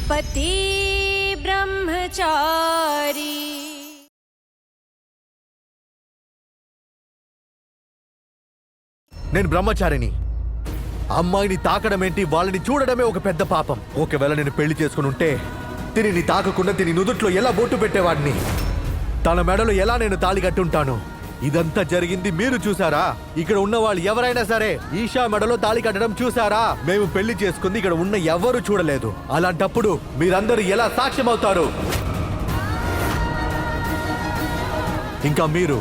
पति ब्रह्मचारी। నేను బ్రహ్మచారిని. అమ్మాయిని తాకడం ఏంటి, వాళ్ళని చూడడమే ఒక పెద్ద పాపం. ఒకవేళ నేను పెళ్లి చేసుకుని ఉంటే తిని తాకకుండా తిని నుదుట్లో ఎలా బొట్టు పెట్టేవాడిని, తన మెడలో ఎలా నేను తాళి కట్టుంటాను. ఇదంతా జరిగింది మీరు చూసారా? ఇక్కడ ఉన్న వాళ్ళు ఎవరైనా సరే ఈషా మెడలో తాళి కట్టడం చూసారా? మేము పెళ్లి చేసుకుంది ఇక్కడ ఉన్న ఎవరు చూడలేదు. అలాంటప్పుడు మీరందరూ ఎలా సాక్ష్యం అవుతారు? ఇంకా మీరు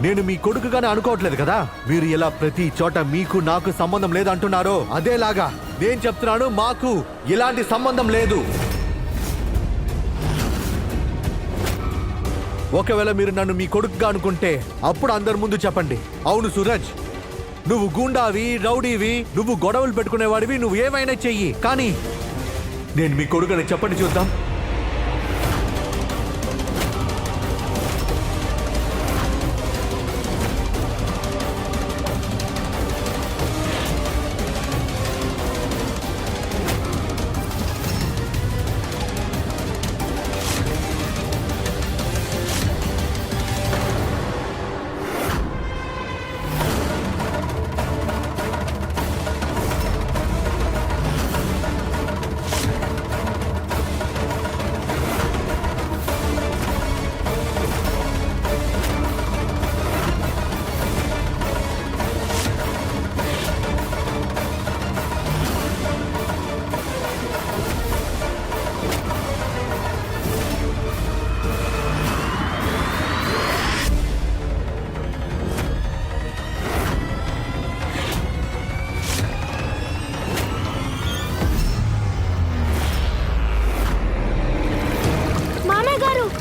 నేను మీ కొడుకుగానే అనుకోవట్లేదు కదా. మీరు ఎలా ప్రతి చోట మీకు నాకు సంబంధం లేదంటున్నారో అదేలాగా నేను చెప్తున్నాను, మాకు ఎలాంటి సంబంధం లేదు. ఒకవేళ మీరు నన్ను మీ కొడుకుగా అనుకుంటే అప్పుడు అందరి ముందు చెప్పండి, అవును సూరజ్, నువ్వు గూండావి, రౌడీవి, నువ్వు గొడవలు పెట్టుకునేవాడివి, నువ్వు ఏమైనా చెయ్యి, కానీ నేను మీ కొడుకుని చెప్పండి చూద్దాం.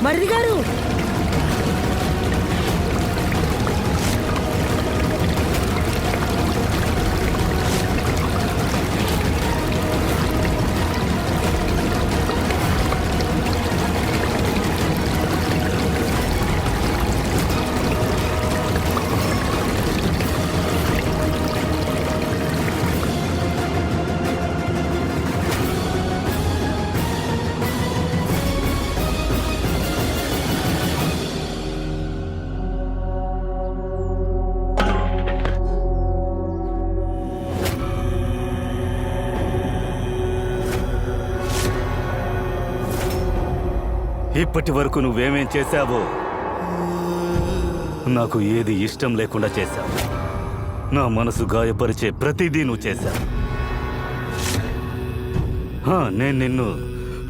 మర్రి గారు, ఇప్పటి వరకు నువ్వేమేం చేశావో నాకు ఏది ఇష్టం లేకుండా చేశావు. నా మనసు గాయపరిచే ప్రతిదీ నువ్వు చేశావు. నేను నిన్ను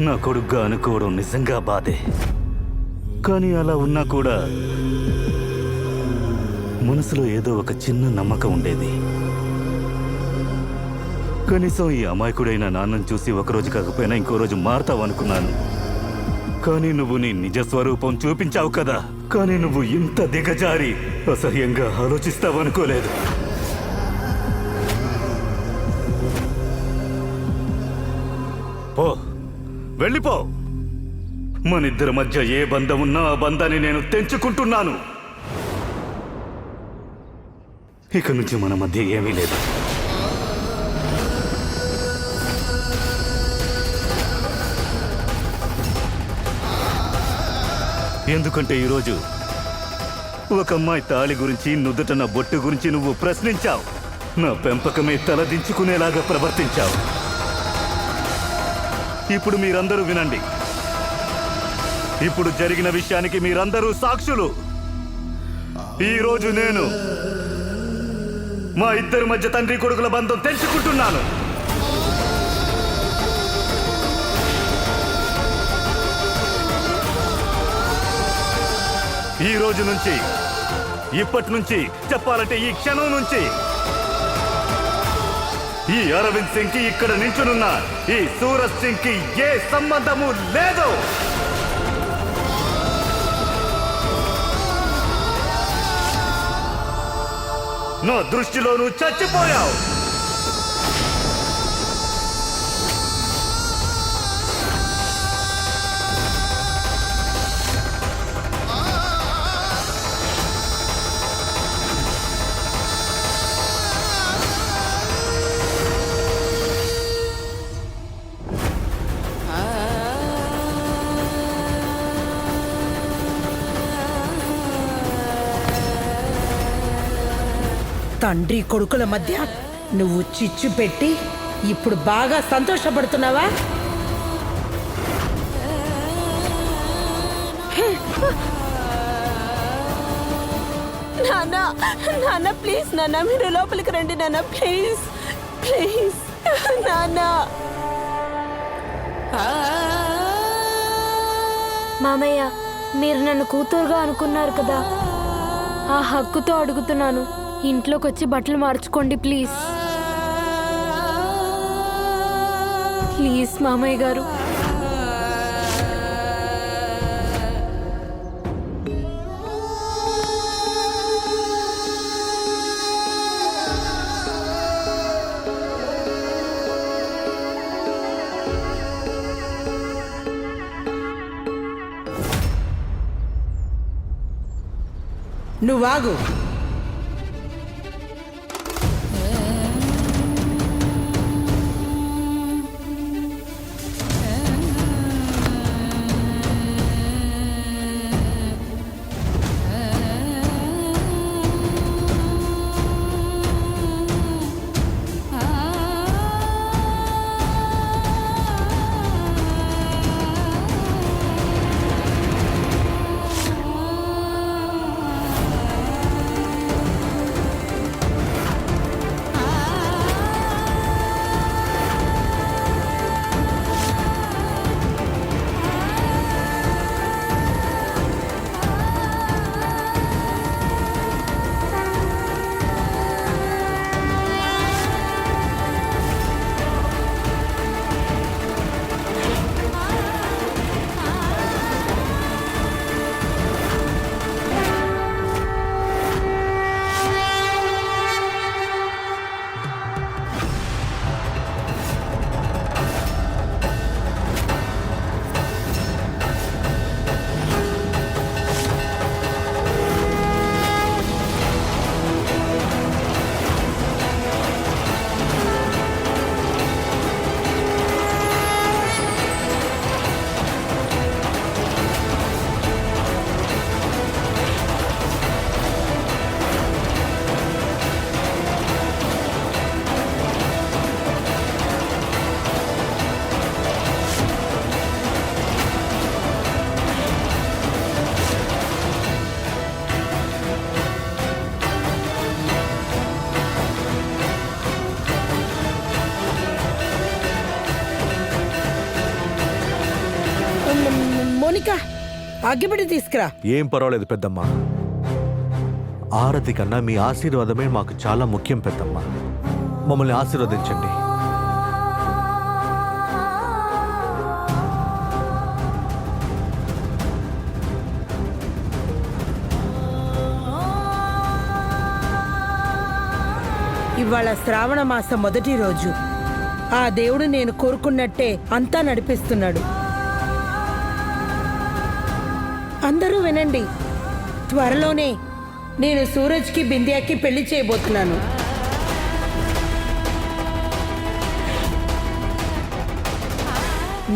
నా కొడుగ్గా అనుకోవడం నిజంగా బాధే. కానీ అలా ఉన్నా కూడా మనసులో ఏదో ఒక చిన్న నమ్మకం ఉండేది. కనీసం ఈ అమాయకుడైన నాన్నను చూసి ఒకరోజు కాకపోయినా ఇంకో రోజు మారుతావనుకున్నాను. కానీ నువ్వు నీ నిజ స్వరూపం చూపించావు కదా. కానీ నువ్వు ఇంత దిగజారి అసహ్యంగా ఆలోచిస్తావనుకోలేదు. పో, వెళ్ళిపో. మనిద్దరి మధ్య ఏ బంధం ఉన్నా ఆ బంధాన్ని నేను తెంచుకుంటున్నాను. ఇక నుంచి మన మధ్య ఏమీ లేదు. ఎందుకంటే ఈరోజు ఒక అమ్మాయి తాళి గురించి, నుదుట నా బొట్టు గురించి నువ్వు ప్రశ్నించావు. నా పెంపకమే తలదించుకునేలాగా ప్రవర్తించావు. ఇప్పుడు మీరందరూ వినండి. ఇప్పుడు జరిగిన విషయానికి మీరందరూ సాక్షులు. ఈరోజు నేను మా ఇద్దరి మధ్య తండ్రి కొడుకుల బంధం తెంచుకుంటున్నాను. ఈ రోజు నుంచి, ఇప్పటి నుంచి, చెప్పాలంటే ఈ క్షణం నుంచి ఈ అరవింద్ సింగ్ కి ఇక్కడ నించునున్న ఈ సూరజ్ సింగ్ కి ఏ సంబంధము లేదు. నా దృష్టిలో నువ్వు చచ్చిపోయావు. తండ్రి కొడుకుల మధ్య నువ్వు చిచ్చు పెట్టి ఇప్పుడు బాగా సంతోషపడుతున్నావా? నాన్న నాన్న ప్లీజ్ నాన్న, మీరు లోపలికి రండి నాన్న, ప్లీజ్ ప్లీజ్ నాన్న. మామయ్య, మీరు నన్ను కూతురుగా అనుకున్నారు కదా, ఆ హక్కుతో అడుగుతున్నాను, ఇంట్లోకి వచ్చి బట్టలు మార్చుకోండి ప్లీజ్. ప్లీజ్ మామయ్య గారు. నువ్వాగు. మోనికా, అగ్గిపెట్టి తీసుకురా. ఏం పర్వాలేదు పెద్దమ్మా. ఆరతి కన్నా మీ ఆశీర్వాదమే మాకు చాలా ముఖ్యం పెద్దమ్మా. మమ్మల్ని ఆశీర్వదించండి. ఇవాళ శ్రావణ మాసం మొదటి రోజు. ఆ దేవుడు నేను కోరుకున్నట్టే అంతా నడిపిస్తున్నాడు. అందరూ వినండి, త్వరలోనే నేను సూరజ్కి బింద్యాకి పెళ్లి చేయబోతున్నాను.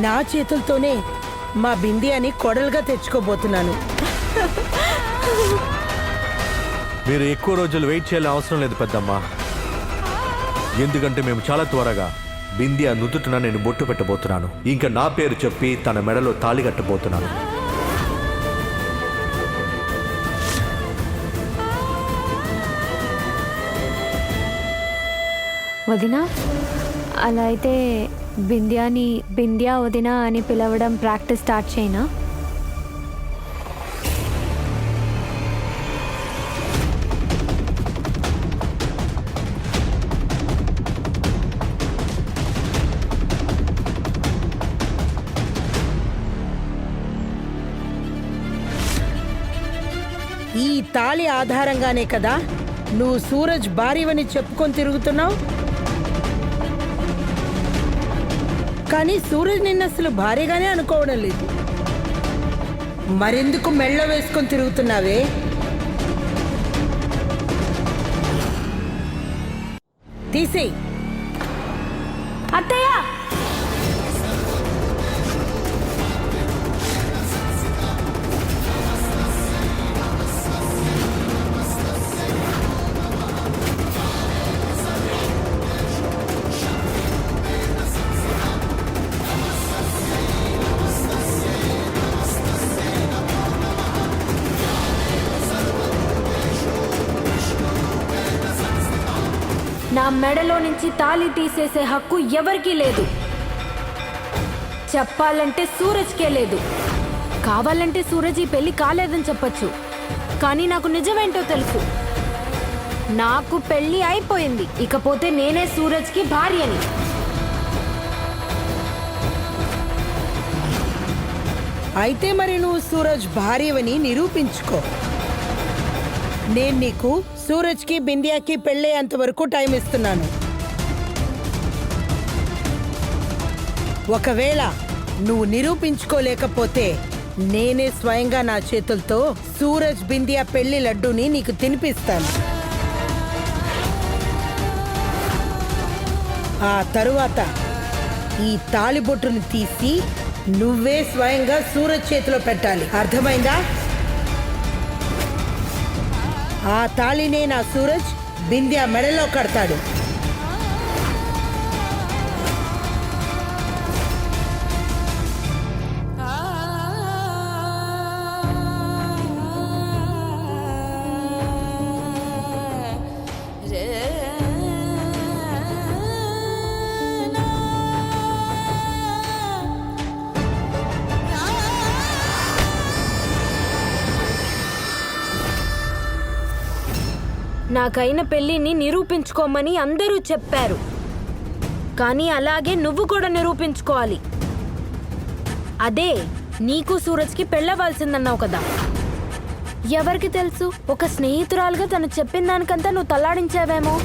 నా చేతులతోనే మా బింద్యాని కోడలుగా తెచ్చుకోబోతున్నాను. మీరు ఎక్కువ రోజులు వెయిట్ చేయాల్సిన అవసరం లేదు పెద్దమ్మా. ఎందుకంటే మేము చాలా త్వరగా బిందియా నుదుటిన నేను బొట్టు పెట్టబోతున్నాను. ఇంకా నా పేరు చెప్పి తన మెడలో తాళి కట్టబోతున్నాను. వదినా, అలా అయితే బింద్యా వదినా అని పిలవడం ప్రాక్టీస్ స్టార్ట్ చేయనా? ఈ తాళి ఆధారంగానే కదా నువ్వు సూరజ్ భార్యవని చెప్పుకొని తిరుగుతున్నావు. కానీ సూరజ్ నిన్న అసలు భార్యగానే అనుకోవడం లేదు. మరెందుకు మెళ్ళ వేసుకొని తిరుగుతున్నావే? తీసేయ్. అత్తయ్య, మెడలో నుంచి తాళి తీసేసే హక్కు ఎవరికీ లేదు. చెప్పాలంటే సూరజ్కే లేదు. కావాలంటే సూరజ్ ఈ పెళ్లి కాలేదని చెప్పొచ్చు, కానీ నాకు నిజమేంటో తెలుసు. నాకు పెళ్లి అయిపోయింది, ఇకపోతే నేనే సూరజ్కి భార్యని. అయితే మరి నువ్వు సూరజ్ భార్యవని నిరూపించుకో. నేను నీకు సూరజ్కి బిందియాకి పెళ్ళయ్యేంత వరకు టైం ఇస్తున్నాను. ఒకవేళ నువ్వు నిరూపించుకోలేకపోతే నేనే స్వయంగా నా చేతులతో సూరజ్ బిందియా పెళ్లి లడ్డూని నీకు తినిపిస్తాను. ఆ తరువాత ఈ తాళిబొట్టును తీసి నువ్వే స్వయంగా సూరజ్ చేతిలో పెట్టాలి, అర్థమైందా? ఆ తాళినే నా సూరజ్ బిందియా మెడలో కడతాడు. నాకైన పెళ్లిని నిరూపించుకోమని అందరూ చెప్పారు, కానీ అలాగే నువ్వు కూడా నిరూపించుకోవాలి. అదే నీకు సూరజ్కి పెళ్ళవలసిందన్నావు కదా. ఎవరికి తెలుసు, ఒక స్నేహితురాలుగా తను చెప్పిన దానికంతా నువ్వు తల్లాడించావేమో.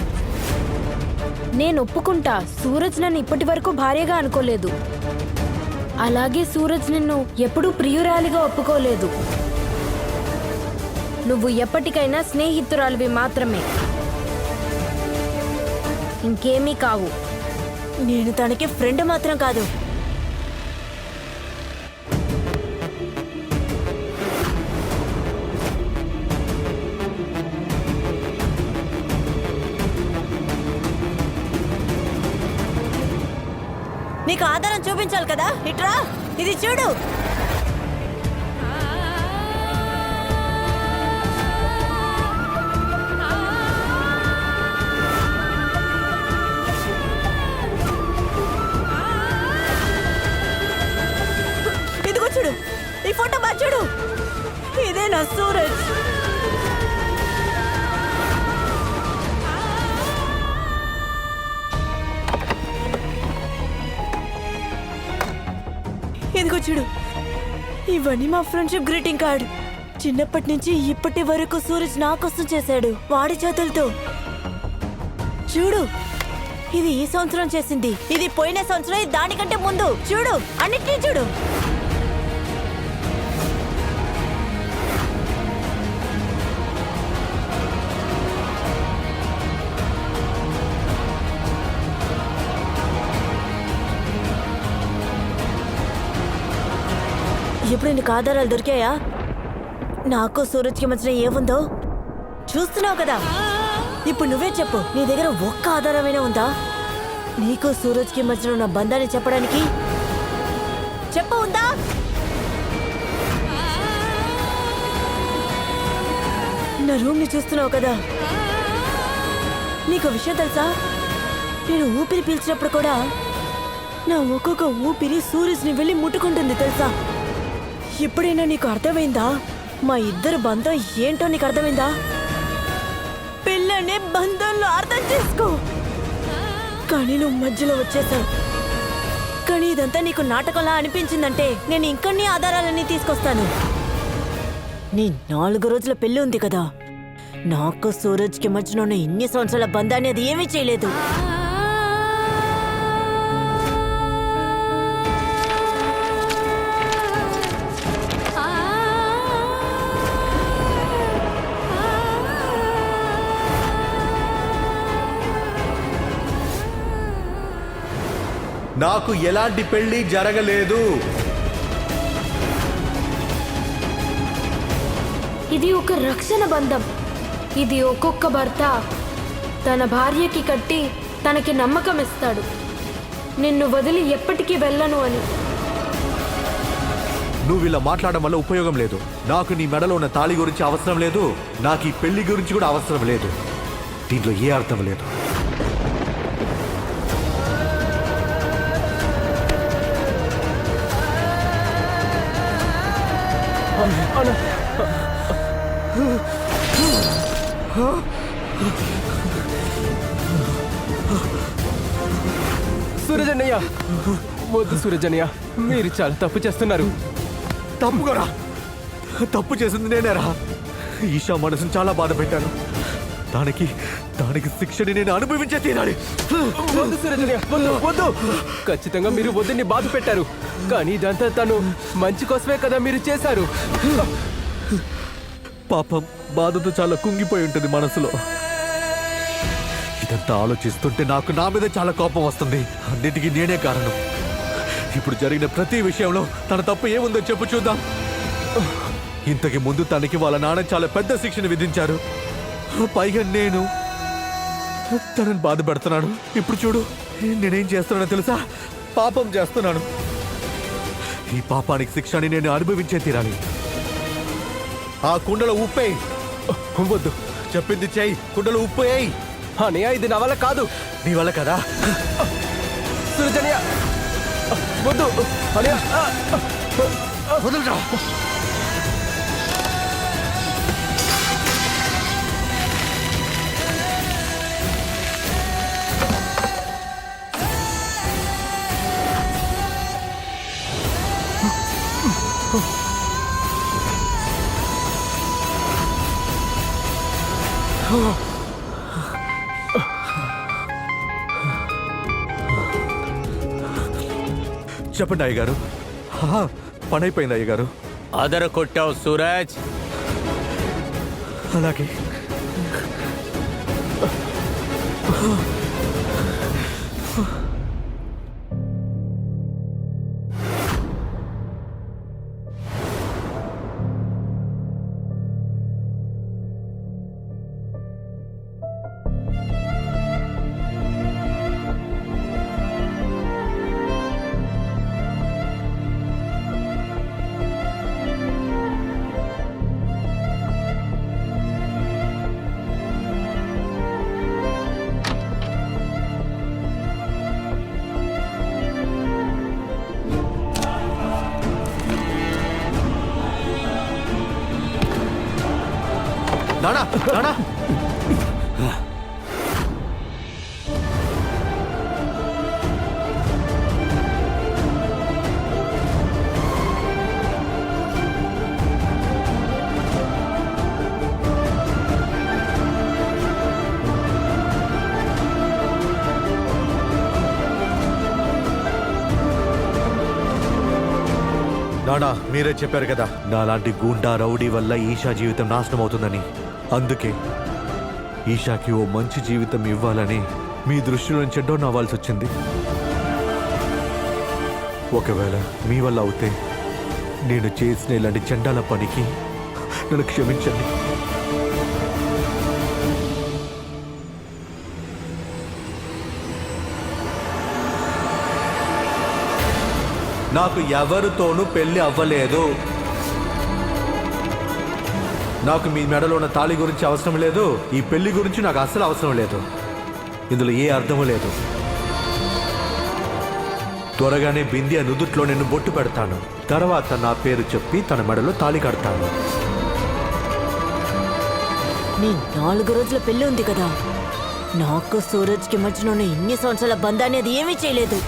నేను ఒప్పుకుంటా, సూరజ్ నన్ను ఇప్పటి వరకు భార్యగా అనుకోలేదు. అలాగే సూరజ్ నిన్ను ఎప్పుడూ ప్రియురాలిగా ఒప్పుకోలేదు. నువ్వు ఎప్పటికైనా స్నేహితురాలివి మాత్రమే, ఇంకేమీ కావు. నేను తనకి ఫ్రెండ్ మాత్రం కాదు. నీకు ఆధారం చూపించాలి కదా, ఇట్రా, ఇది చూడు. ఇదిగో చూడు, ఈ ఫోటో బా చూడు, ఇదే నా సూరజ్. ఇదిగో చూడు, ఇవన్నీ మా ఫ్రెండ్షిప్ గ్రీటింగ్ కార్డ్. చిన్నప్పటి నుంచి ఇప్పటి వరకు సూరజ్ నా కోసం చేశాడు, వాడి చేతులతో. చూడు, ఇది ఈ సంవత్సరం చేసింది, ఇది పోయిన సంవత్సరం, ఇది దానికంటే ముందు. చూడు, అన్నిటినీ చూడు. ఇప్పుడు నీకు ఆధారాలు దొరికాయా? నాకు సూరజ్కి మధ్యన ఏముందో చూస్తున్నావు కదా. ఇప్పుడు నువ్వే చెప్పు, నీ దగ్గర ఒక్క ఆధారమైనా ఉందా నీకు సూరజ్కి మధ్యన ఉన్న బంధాన్ని చెప్పడానికి? చెప్పు, ఉందా? నా రూమ్ని చూస్తున్నావు కదా, నీకు విషయం తెలుసా? నేను ఊపిరి పీల్చినప్పుడు కూడా నా ఒక్కొక్క ఊపిరి సూరజ్ని వెళ్ళి ముట్టుకుంటుంది తెలుసా? ఎప్పుడైనా నీకు అర్థమైందా? మా ఇద్దరు బంధం ఏంటో నీకు అర్థమైందా? పిల్లనే బంధంలో అర్థం చేసుకో. కానీ నువ్వు మధ్యలో వచ్చేసావు. కానీ ఇదంతా నీకు నాటకంలా అనిపించిందంటే నేను ఇంకొన్ని ఆధారాలన్నీ తీసుకొస్తాను. నీ 4 రోజుల పెళ్లి ఉంది కదా, నాకు సూరజ్కి మధ్యన ఉన్న ఇన్ని సంవత్సరాల బంధాన్ని అది ఏమీ చేయలేదు. నాకు ఎలాంటి పెళ్లి జరగలేదు. ఇది ఒక రక్షణ బంధం. ఇది ఒక్కొక్క భర్త తన భార్యకి కట్టి తనకి నమ్మకం ఇస్తాడు, నిన్ను వదిలి ఎప్పటికీ వెళ్ళను అని. నువ్వు ఇలా మాట్లాడడం వల్ల ఉపయోగం లేదు. నాకు నీ మెడలో ఉన్న తాళి గురించి అవసరం లేదు, నాకు ఈ పెళ్లి గురించి కూడా అవసరం లేదు. దీంట్లో ఏ అర్థం లేదు. సూరజన్నయ్య, వద్దు సూరజన్నయ్య, మీరు చాలా తప్పు చేస్తున్నారు. తప్పుగా తప్పు చేసింది నేనేరా. ఈషా మనసును చాలా బాధ పెట్టాను. దానికి శిక్షని నేను అనుభవించే తీరాలి. వద్దు సూరజన్నయ్య, వద్దు వద్దు. ఖచ్చితంగా మీరు వద్దని బాధ పెట్టారు, కానీ ఇదంతా తను మంచి కోసమే కదా మీరు చేశారు. పాపం బాధతో చాలా కుంగిపోయి ఉంటుంది మనసులో. ఇదంతా ఆలోచిస్తుంటే నాకు నా మీద చాలా కోపం వస్తుంది. అన్నిటికీ నేనే కారణం. ఇప్పుడు జరిగిన ప్రతి విషయంలో తన తప్పు ఏముందో చెప్పు చూద్దాం. ఇంతకి ముందు తనకి వాళ్ళ నాన్న చాలా పెద్ద శిక్షను విధించారు. పైగా నేను తనని బాధ పెడుతున్నాను. ఇప్పుడు చూడు నేనేం చేస్తున్నానో తెలుసా? పాపం చేస్తున్నాను. ఈ పాపానికి శిక్షని నేను అనుభవించే తీరాలి. ఆ కుండలో ఉప్పేయి. వద్దు చెప్పింది చెయ్యి. కుండలో ఉప్పు వేయి. అన్నయ్య, ఇది నా వల్ల కాదు. నీ వల్ల కదా. సూరజన్నయ్య, వద్దు అన్నయ్య. వదలరా. చెప్పండి అయ్యగారు. పని అయిపోయింది అయ్యగారు. అదర కొట్టావు సూరజ్. అలాగే. నానా నానా, నానా మీరే చెప్పారు కదా నాలాంటి గూండా రౌడీ వల్ల ఈషా జీవితం నాశనం అవుతుందని. అందుకే ఈషాకి ఓ మంచి జీవితం ఇవ్వాలని మీ దృష్టిలో చెడ్డో నవ్వాల్సి వచ్చింది. ఒకవేళ మీ వల్ల అవుతే నేను చేసిన ఇలాంటి చెండాల పనికి నన్ను క్షమించండి. నాకు ఎవరితోనూ పెళ్లి అవ్వలేదు. నాకు మీ మెడలో ఉన్న తాళి గురించి అవసరం లేదు. ఈ పెళ్లి గురించి నాకు అస్సలు అవసరం లేదు. ఇందులో ఏ అర్థము లేదు. త్వరగానే బిందియా నుదుట్లో నేను బొట్టు పెడతాను. తర్వాత నా పేరు చెప్పి తన మెడలో తాళి కడతాను. నీ 4 రోజుల పెళ్లి ఉంది కదా, నాకు సూరజ్కి మధ్యన ఉన్న ఇన్ని సంవత్సరాల బంధాన్ని అది ఏమీ చేయలేదు.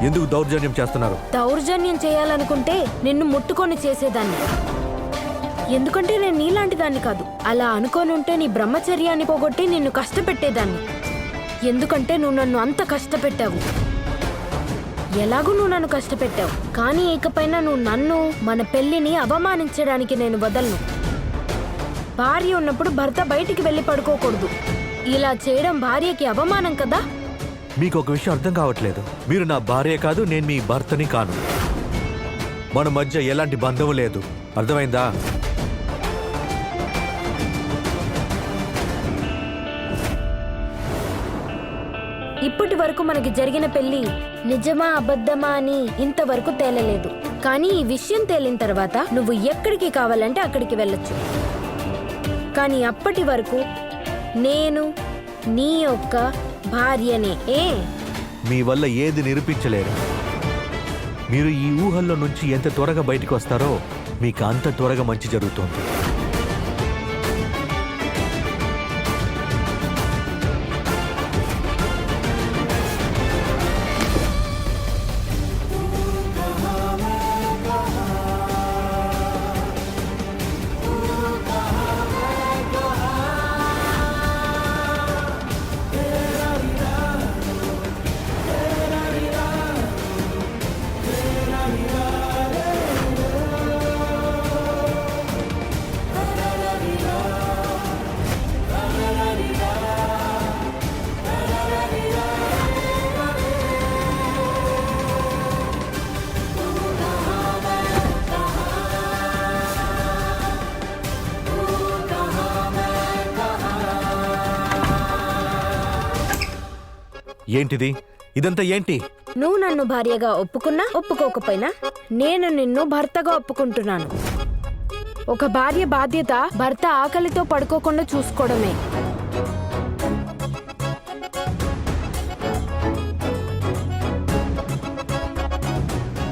ఎందుకు దౌర్జన్యం చేస్తున్నారు? దౌర్జన్యం చేయాలనుకుంటే నిన్ను ముట్టుకొని చేసేదాన్ని. ఎందుకంటే నేను నీలాంటి దాన్ని కాదు. అలా అనుకోనుంటే నీ బ్రహ్మచర్యాన్ని పోగొట్టి నిన్ను కష్టపెట్టేదాన్ని. ఎందుకంటే నువ్వు నన్ను అంత కష్టపెట్టావు. ఎలాగూ నువ్వు నన్ను కష్టపెట్టావు, కానీ ఇకపైన నువ్వు నన్ను, మన పెళ్లిని అవమానించడానికి నేను వదలను. భార్య ఉన్నప్పుడు భర్త బయటికి వెళ్ళి పడుకోకూడదు. ఇలా చేయడం భార్యకి అవమానం కదా. మీకు ఒక విషయం అర్థం కావట్లేదు. మీరు నా భార్య కాదు, నేను మీ భర్తని కాను. మన మధ్య ఎలాంటి బంధం లేదు. అర్థమైందా? ఇప్పటి వరకు మనకి జరిగిన పెళ్లి నిజమా అబద్ధమా అని ఇంతవరకు తేలలేదు. కానీ ఈ విషయం తేలిన తర్వాత నువ్వు ఎక్కడికి కావాలంటే అక్కడికి వెళ్ళొచ్చు. కానీ అప్పటి వరకు నేను నీ యొక్క భార్యనే. మీ వల్ల ఏది నిరూపించలేరు. మీరు ఈ ఊహల్లో నుంచి ఎంత త్వరగా బయటకు వస్తారో మీకు అంత త్వరగా మంచి జరుగుతుంది. ఏంటిది? ఇదంతా ఏంటి? నువ్వు నన్ను భార్యగా ఒప్పుకున్నా ఒప్పుకోకపోయినా నేను నిన్ను భర్తగా ఒప్పుకుంటున్నాను. ఒక భార్య బాధ్యత భర్త ఆకలితో పడుకోకుండా చూసుకోవడమే.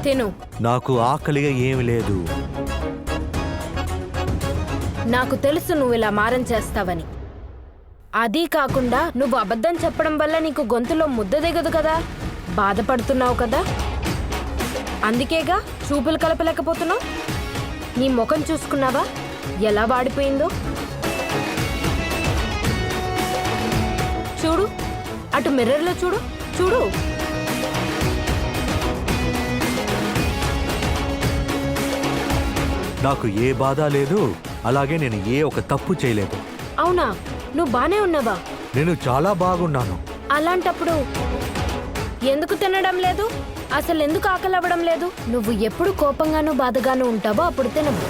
తిను. నాకు ఆకలిగా ఏమి లేదు. నాకు తెలుసు నువ్వు ఇలా మారం చేస్తావని. అదీ కాకుండా నువ్వు అబద్ధం చెప్పడం వల్ల నీకు గొంతులో ముద్ద దిగదు కదా, బాధపడుతున్నావు కదా. అందుకేగా చూపులు కలపలేకపోతున్నావు. నీ ముఖం చూసుకున్నావా ఎలా వాడిపోయిందో? చూడు, అటు మిర్రర్లో చూడు, చూడు. నాకు ఏ బాధ లేదు, అలాగే నేను ఏ ఒక తప్పు చేయలేదు. అవునా? నువ్వు బానే ఉన్నావా? నేను చాలా బాగున్నాను. అలాంటప్పుడు ఎందుకు తినడం లేదు? అసలు ఎందుకు ఆకలి అవ్వడం లేదు? నువ్వు ఎప్పుడు కోపంగానూ బాధగానూ ఉంటావో అప్పుడు తినవు.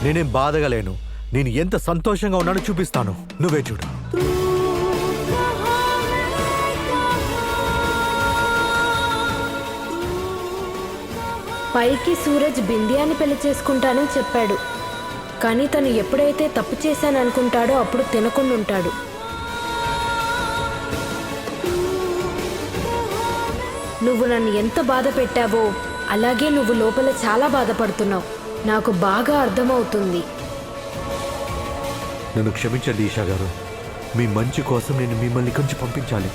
నేనేం బాధగా లేను. నేను ఎంత సంతోషంగా ఉన్నానో చూపిస్తాను. నువ్వే చూడు. పైకి సూరజ్ బిందియాని పెళ్లి చేసుకుంటానని చెప్పాడు, కానీ తను ఎప్పుడైతే తప్పు చేశాననుకుంటాడో అప్పుడు తినకుండా ఉంటాడు. నువ్వు నన్ను ఎంత బాధ పెట్టావో అలాగే నువ్వు లోపల చాలా బాధపడుతున్నావు. నాకు బాగా అర్థమవుతుంది. నన్ను క్షమించండి ఈషా గారు. మీ మంచి కోసం నేను మిమ్మల్ని కొంచెం పంపించాలి.